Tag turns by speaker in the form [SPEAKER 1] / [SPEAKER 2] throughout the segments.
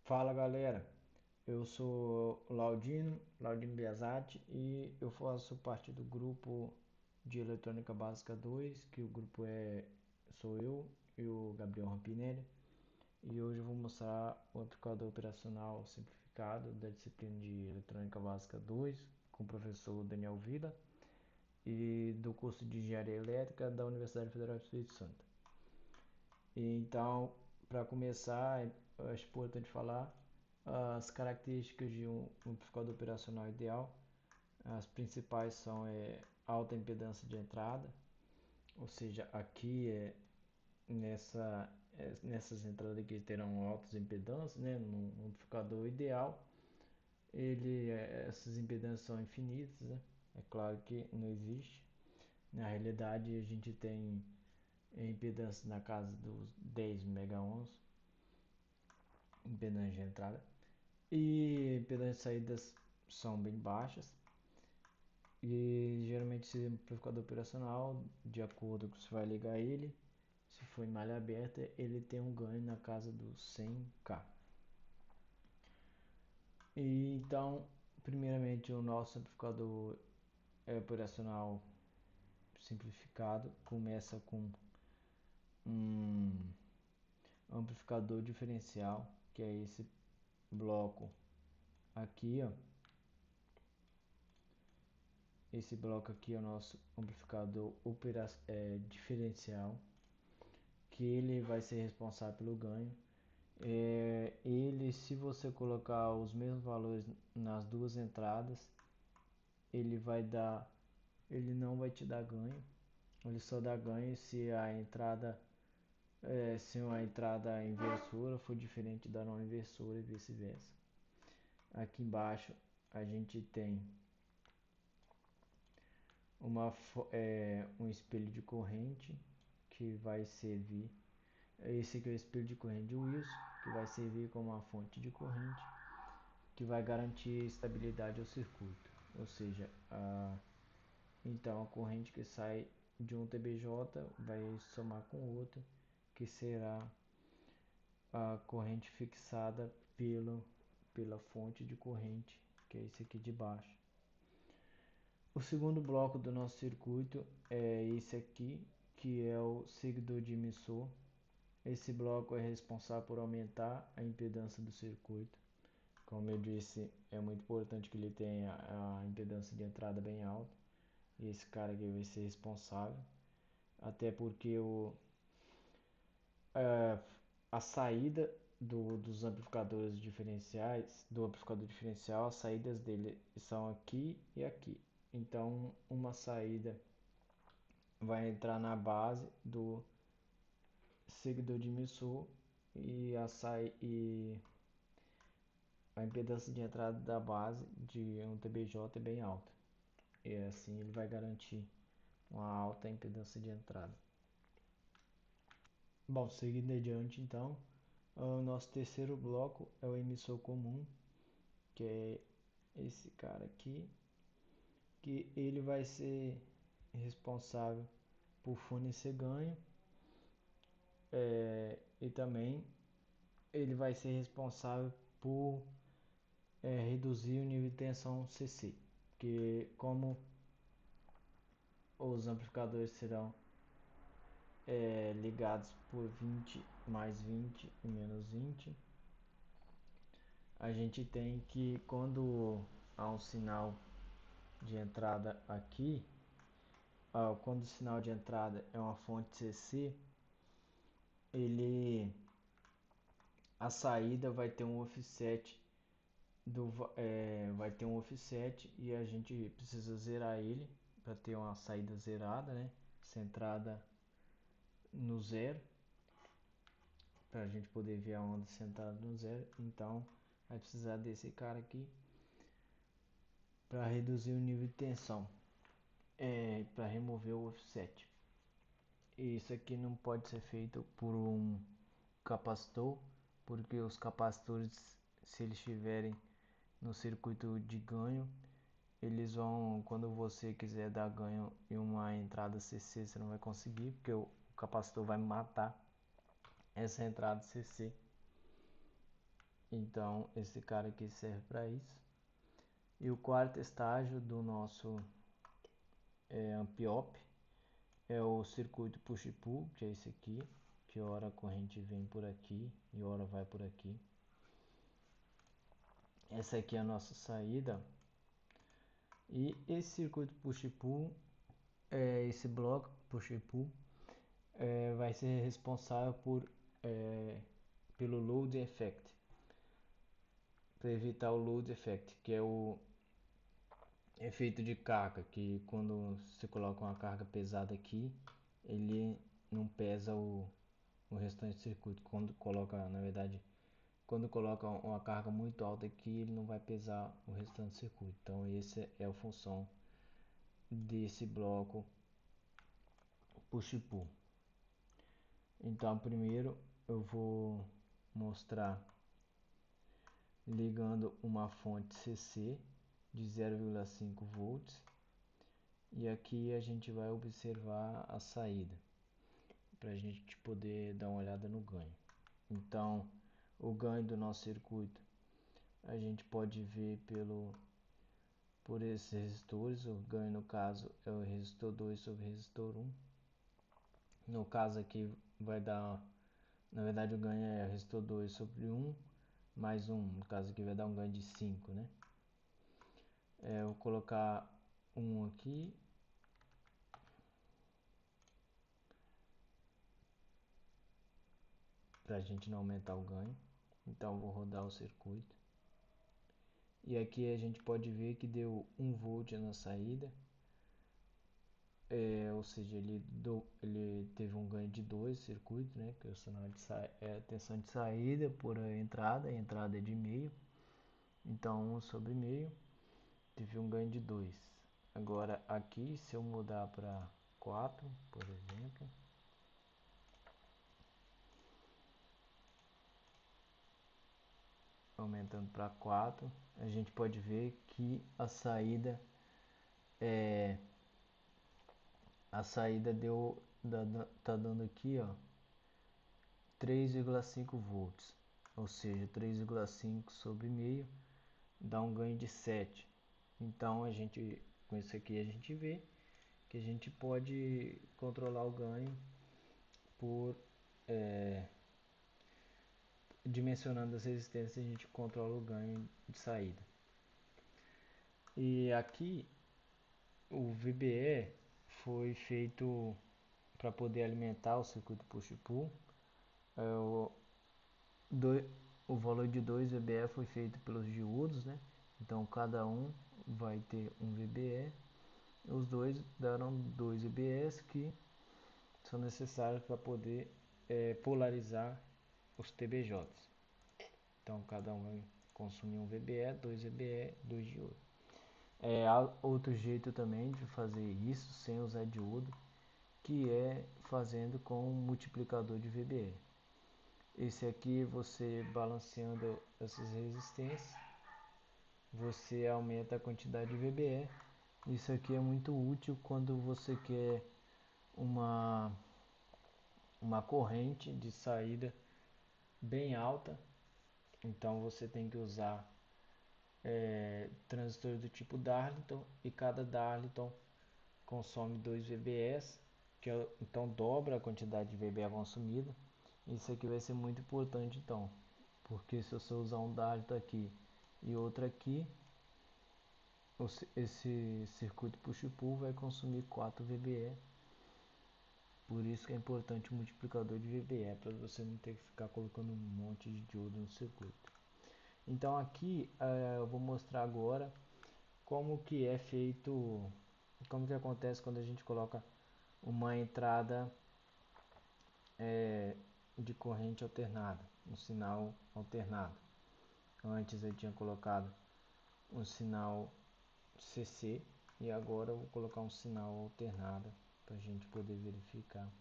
[SPEAKER 1] Fala galera, eu sou o Laudino Biasati e eu faço parte do grupo de Eletrônica Básica 2, que o grupo sou eu e o Gabriel Rampinelli, e hoje eu vou mostrar o amplificador operacional simplificado da disciplina de Eletrônica Básica 2 com o professor Daniel Vila e do curso de Engenharia Elétrica da Universidade Federal do Espírito Santo. Então, para começar, eu acho importante falar as características de um amplificador operacional ideal. As principais são alta impedância de entrada, ou seja, aqui nessas entradas aqui terão altas impedâncias, né? No amplificador ideal, essas impedâncias são infinitas, né? É claro que não existe. Na realidade, a gente tem impedância na casa dos 10 megaohms, impedância de entrada, e impedância de saídas são bem baixas. E geralmente esse amplificador operacional, de acordo com se vai ligar ele, se for em malha aberta, ele tem um ganho na casa dos 100K. E então, primeiramente, o nosso amplificador operacional simplificado começa com um amplificador diferencial, que é esse bloco aqui, ó. Esse bloco aqui é o nosso amplificador diferencial, que ele vai ser responsável pelo ganho. Se você colocar os mesmos valores nas duas entradas, ele não vai te dar ganho. Ele só dá ganho se se uma entrada inversora for diferente da não inversora e vice-versa. Aqui embaixo a gente tem um espelho de corrente que vai servir. Esse aqui é o espelho de corrente de Wilson, que vai servir como uma fonte de corrente que vai garantir estabilidade ao circuito. Ou seja, então a corrente que sai de um TBJ vai somar com outro, que será a corrente fixada pela fonte de corrente, que é esse aqui de baixo. O segundo bloco do nosso circuito é esse aqui, que é o seguidor de emissor. Esse bloco é responsável por aumentar a impedância do circuito. Como eu disse, é muito importante que ele tenha a impedância de entrada bem alta. E esse cara aqui vai ser responsável. Até porque é, a saída dos amplificadores diferenciais, do amplificador diferencial, as saídas dele são aqui e aqui. Então, uma saída vai entrar na base do seguidor de emissor e a impedância de entrada da base de um TBJ é bem alta. E assim ele vai garantir uma alta impedância de entrada. Bom, seguindo adiante então, o nosso terceiro bloco é o emissor comum, que é esse cara aqui, que ele vai ser responsável por fornecer ganho, e também ele vai ser responsável por reduzir o nível de tensão CC, que como os amplificadores serão ligados por 20 mais 20 e menos 20, a gente tem que, quando há um sinal de entrada aqui, quando o sinal de entrada é uma fonte CC, a saída vai ter um offset vai ter um offset e a gente precisa zerar ele para ter uma saída zerada, né? Centrada no zero, para a gente poder ver a onda centrada no zero. Então vai precisar desse cara aqui para reduzir o nível de tensão, para remover o offset. E isso aqui não pode ser feito por um capacitor, porque os capacitores, se eles estiverem no circuito de ganho, eles vão, quando você quiser dar ganho em uma entrada CC, você não vai conseguir, porque o capacitor vai matar essa entrada CC. Então esse cara aqui serve para isso. E o quarto estágio do nosso amp-op é o circuito push-pull, que é esse aqui, que ora a corrente vem por aqui e ora vai por aqui. Essa aqui é a nossa saída. E esse circuito push-pull, esse bloco push-pull, vai ser responsável pelo load effect, para evitar o load effect, que é o efeito de carga, que quando você coloca uma carga pesada aqui, ele não pesa o restante do circuito. Quando coloca, na verdade, quando coloca uma carga muito alta aqui, ele não vai pesar o restante do circuito. Então essa é a função desse bloco push-pull. Então primeiro eu vou mostrar ligando uma fonte CC de 0,5 volts, e aqui a gente vai observar a saída para a gente poder dar uma olhada no ganho. Então o ganho do nosso circuito a gente pode ver por esses resistores. O ganho no caso é o resistor 2 sobre o resistor 1. No caso aqui vai dar, na verdade o ganho é o resistor 2 sobre 1 mais 1, no caso aqui vai dar um ganho de 5, né? Eu vou colocar 1 aqui, para a gente não aumentar o ganho. Então vou rodar o circuito. E aqui a gente pode ver que deu 1 volt na saída. Ou seja, ele teve um ganho de 2 circuitos, né? Que é o sinal de a tensão de saída por entrada, a entrada é de meio. Então 1 sobre meio, teve um ganho de 2. Agora aqui, se eu mudar para 4, por exemplo, aumentando para 4, a gente pode ver que a saída tá dando aqui, ó, 3,5 volts, ou seja, 3,5 sobre meio dá um ganho de 7. Então com isso aqui a gente vê que a gente pode controlar o ganho por dimensionando as resistências. A gente controla o ganho de saída. E aqui o VBE foi feito para poder alimentar o circuito push-pull. O valor de 2 VBE foi feito pelos diodos, né? Então cada um vai ter um VBE. Os dois darão 2 VBEs que são necessários para poder polarizar os TBJs. Então cada um vai consumir um VBE, 2 VBE, 2 diodos. Há outro jeito também de fazer isso sem usar diodo, que é fazendo com um multiplicador de VBE. Esse aqui, você balanceando essas resistências, você aumenta a quantidade de VBE. Isso aqui é muito útil quando você quer uma corrente de saída bem alta. Então você tem que usar transistores do tipo Darlington, e cada Darlington consome 2 VBS, então dobra a quantidade de VBE consumida. Isso aqui vai ser muito importante, então, porque se você usar um Darlington aqui e outro aqui, esse circuito push-pull vai consumir 4 VBE. Por isso que é importante o multiplicador de VBE, para você não ter que ficar colocando um monte de diodo no circuito. Então aqui eu vou mostrar agora como que é feito, como que acontece quando a gente coloca uma entrada de corrente alternada, um sinal alternado. Antes eu tinha colocado um sinal CC e agora eu vou colocar um sinal alternado para a gente poder verificar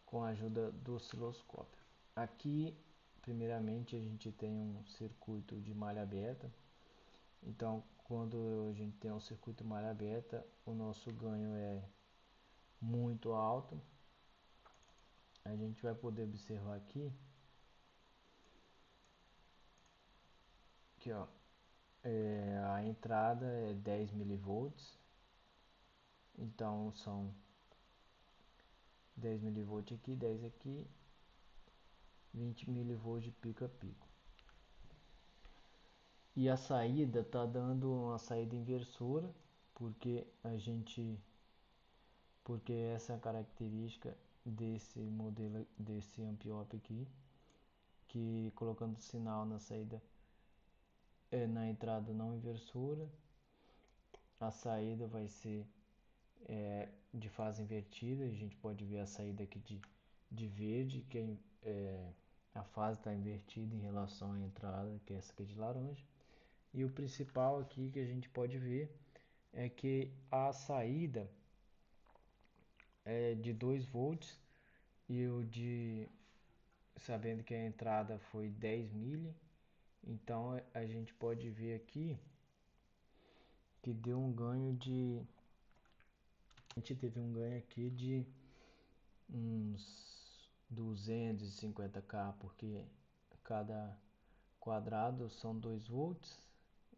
[SPEAKER 1] com a ajuda do osciloscópio. Aqui, primeiramente, a gente tem um circuito de malha aberta. Então, quando a gente tem um circuito malha aberta, o nosso ganho é muito alto. A gente vai poder observar aqui Aqui, ó, a entrada é 10 milivolts, então são 10 milivolts aqui, 10 aqui, 20 milivolts de pico a pico. E a saída tá dando uma saída inversora, porque essa é a característica desse modelo, desse amp-op aqui, que colocando sinal na saída, na entrada não inversora, a saída vai ser de fase invertida. A gente pode ver a saída aqui de verde, que a fase está invertida em relação à entrada, que é essa aqui de laranja. E o principal aqui que a gente pode ver é que a saída é de 2 volts e sabendo que a entrada foi 10 mili, então a gente pode ver aqui que deu um ganho a gente teve um ganho aqui de uns 250k, porque cada quadrado são 2 volts.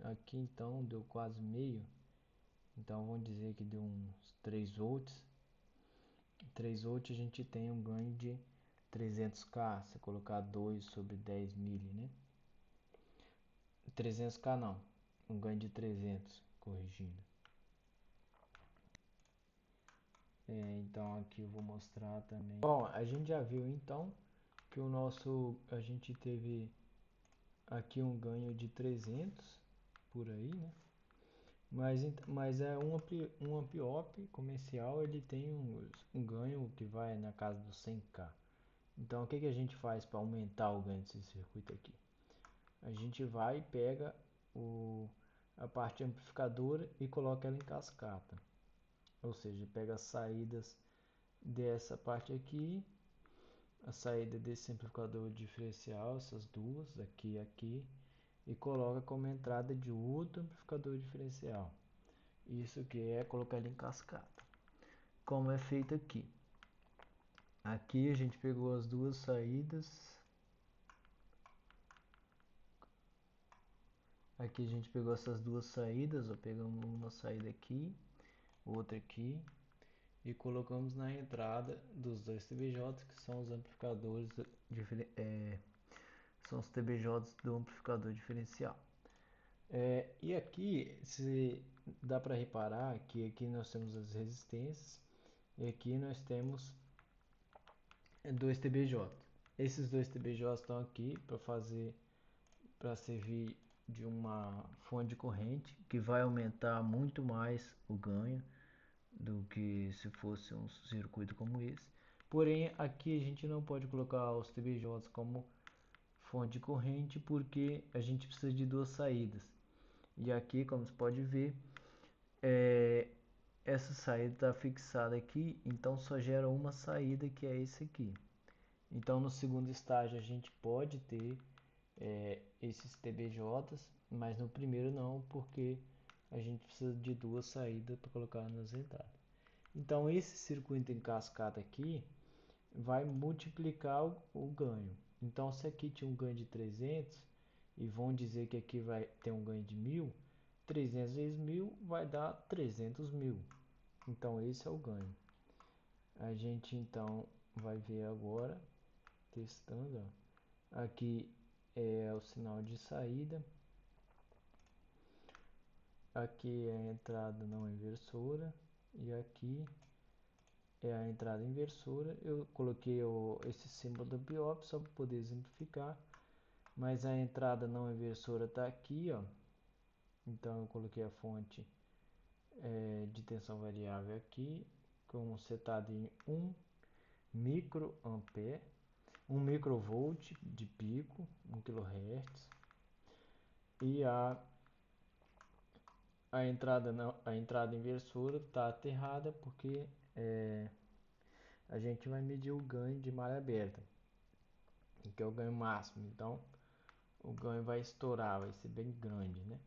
[SPEAKER 1] Aqui então deu quase meio, então vamos dizer que deu uns 3 volts. 3 volts a gente tem um ganho de 300k, se colocar 2 sobre 10 mili, né? 300k não, um ganho de 300, corrigindo. Então aqui eu vou mostrar também. Bom, a gente já viu então que a gente teve aqui um ganho de 300 por aí, né? Mas é um amp-op comercial, ele tem um ganho que vai na casa dos 100k. Então o que a gente faz para aumentar o ganho desse circuito aqui? A gente vai e pega a parte amplificadora e coloca ela em cascata. Ou seja, pega as saídas dessa parte aqui, a saída desse amplificador diferencial, essas duas, aqui e aqui, e coloca como entrada de outro amplificador diferencial. Isso que é colocar ele em cascata, como é feito aqui. Aqui a gente pegou as duas saídas, aqui a gente pegou essas duas saídas, ó, pegamos uma saída aqui, outra aqui, e colocamos na entrada dos dois TBJs, que são os amplificadores são os TBJs do amplificador diferencial. E aqui se dá para reparar que aqui nós temos as resistências e aqui nós temos dois TBJ. Esses dois TBJ estão aqui para servir de uma fonte de corrente que vai aumentar muito mais o ganho do que se fosse um circuito como esse. Porém, aqui a gente não pode colocar os TBJs como fonte de corrente porque a gente precisa de duas saídas. E aqui, como você pode ver, essa saída está fixada aqui, então só gera uma saída, que é esse aqui. Então no segundo estágio a gente pode ter esses TBJs, mas no primeiro não, porque a gente precisa de duas saídas para colocar nas entradas. Então esse circuito em cascata aqui vai multiplicar o ganho. Então se aqui tinha um ganho de 300 e vão dizer que aqui vai ter um ganho de 1000, 300 vezes 1000 vai dar 300 mil. Então esse é o ganho. A gente então vai ver agora, testando, ó. Aqui é o sinal de saída, aqui é a entrada não inversora e aqui é a entrada inversora. Eu coloquei esse símbolo do biop só para poder exemplificar, mas a entrada não inversora está aqui, ó. Então eu coloquei a fonte de tensão variável aqui, com setado em 1 microampere, 1 microvolt de pico, 1 kHz, e a entrada inversora está aterrada porque a gente vai medir o ganho de malha aberta, que é o ganho máximo. Então o ganho vai estourar, vai ser bem grande, né?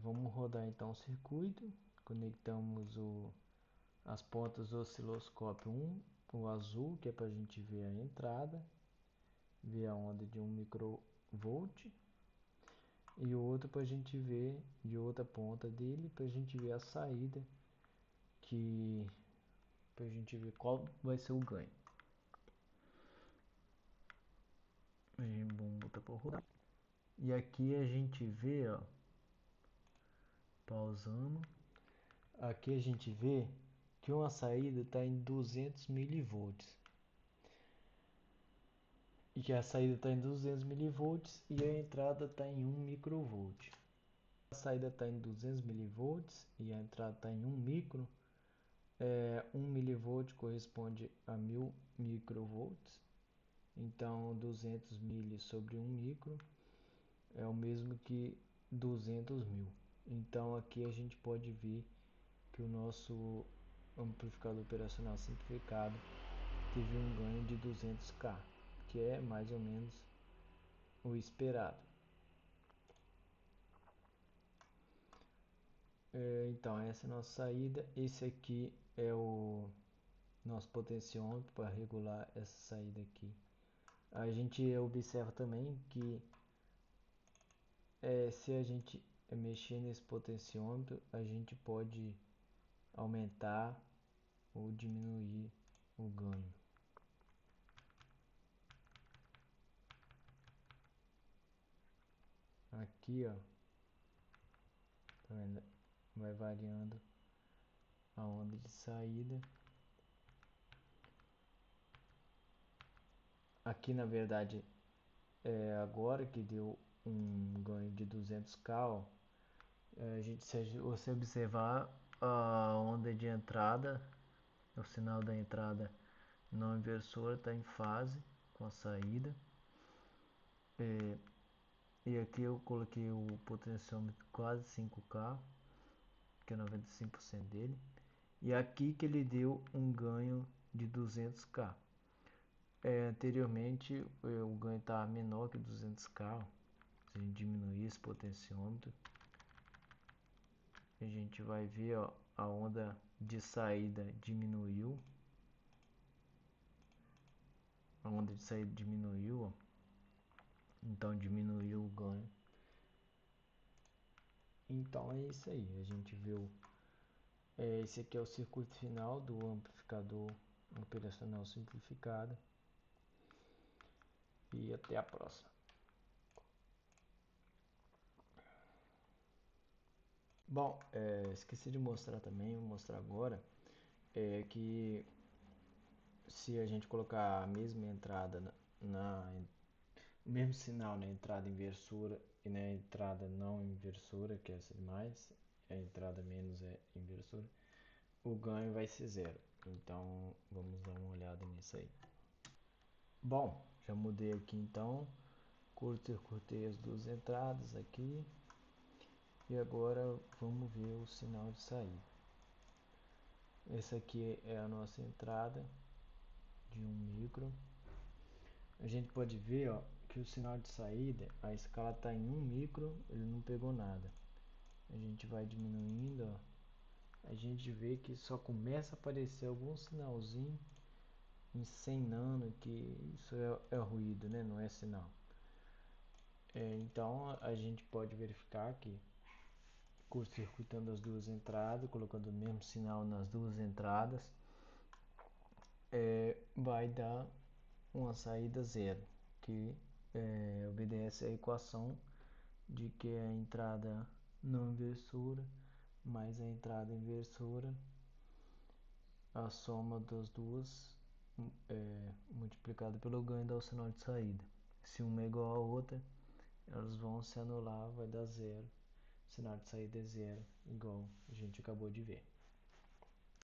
[SPEAKER 1] Vamos rodar então o circuito. Conectamos as pontas do osciloscópio 1, o azul, que é para a gente ver a entrada, ver a onda de 1 microvolt. e outro para a gente ver de outra ponta dele, para a gente ver a saída, que para a gente ver qual vai ser o ganho. Vamos botar para rodar. E aqui a gente vê, ó, pausando, aqui a gente vê que uma saída está em 200 milivolts. E que a saída está em 200 milivolts e a entrada está em 1 microvolt. A saída está em 200 milivolts e a entrada está em 1 micro. 1 milivolt corresponde a 1000 microvolts. Então 200 mili sobre 1 micro é o mesmo que 200 mil. Então aqui a gente pode ver que o nosso amplificador operacional simplificado teve um ganho de 200k, que é mais ou menos o esperado. Então essa é a nossa saída. Esse aqui é o nosso potenciômetro para regular essa saída aqui. A gente observa também que se a gente mexer nesse potenciômetro, a gente pode aumentar ou diminuir o ganho. Aqui, ó, tá vendo? Vai variando a onda de saída. Aqui, na verdade, agora que deu um ganho de 200k, ó, se você observar a onda de entrada, o sinal da entrada não inversora está em fase com a saída. E aqui eu coloquei o potenciômetro quase 5k, que é 95% dele. E aqui que ele deu um ganho de 200k. Anteriormente o ganho estava menor que 200k. Se a gente diminuir esse potenciômetro, a gente vai ver, ó, a onda de saída diminuiu. A onda de saída diminuiu, ó. Então diminuiu o ganho. Então é isso aí. A gente viu. Esse aqui é o circuito final do amplificador operacional simplificado. E até a próxima. Bom, esqueci de mostrar também, vou mostrar agora, que se a gente colocar a mesma entrada o mesmo sinal na entrada inversora e na entrada não inversora, que é essa mais, a entrada menos é inversora, o ganho vai ser zero. Então vamos dar uma olhada nisso aí. Bom, já mudei aqui então, curto-circuitei as duas entradas aqui e agora vamos ver o sinal de saída. Essa aqui é a nossa entrada de 1 micro. A gente pode ver, ó, que o sinal de saída, a escala está em 1 micro, ele não pegou nada. A gente vai diminuindo, ó, a gente vê que só começa a aparecer algum sinalzinho em 100 nano, que isso é ruído, né? Não é sinal. Então a gente pode verificar que curto-circuitando as duas entradas, colocando o mesmo sinal nas duas entradas, vai dar uma saída zero, que obedece à equação de que a entrada não inversora mais a entrada inversora, a soma das duas multiplicada pelo ganho dá o sinal de saída. Se uma é igual a outra, elas vão se anular, vai dar zero. O sinal de saída é zero, igual a gente acabou de ver.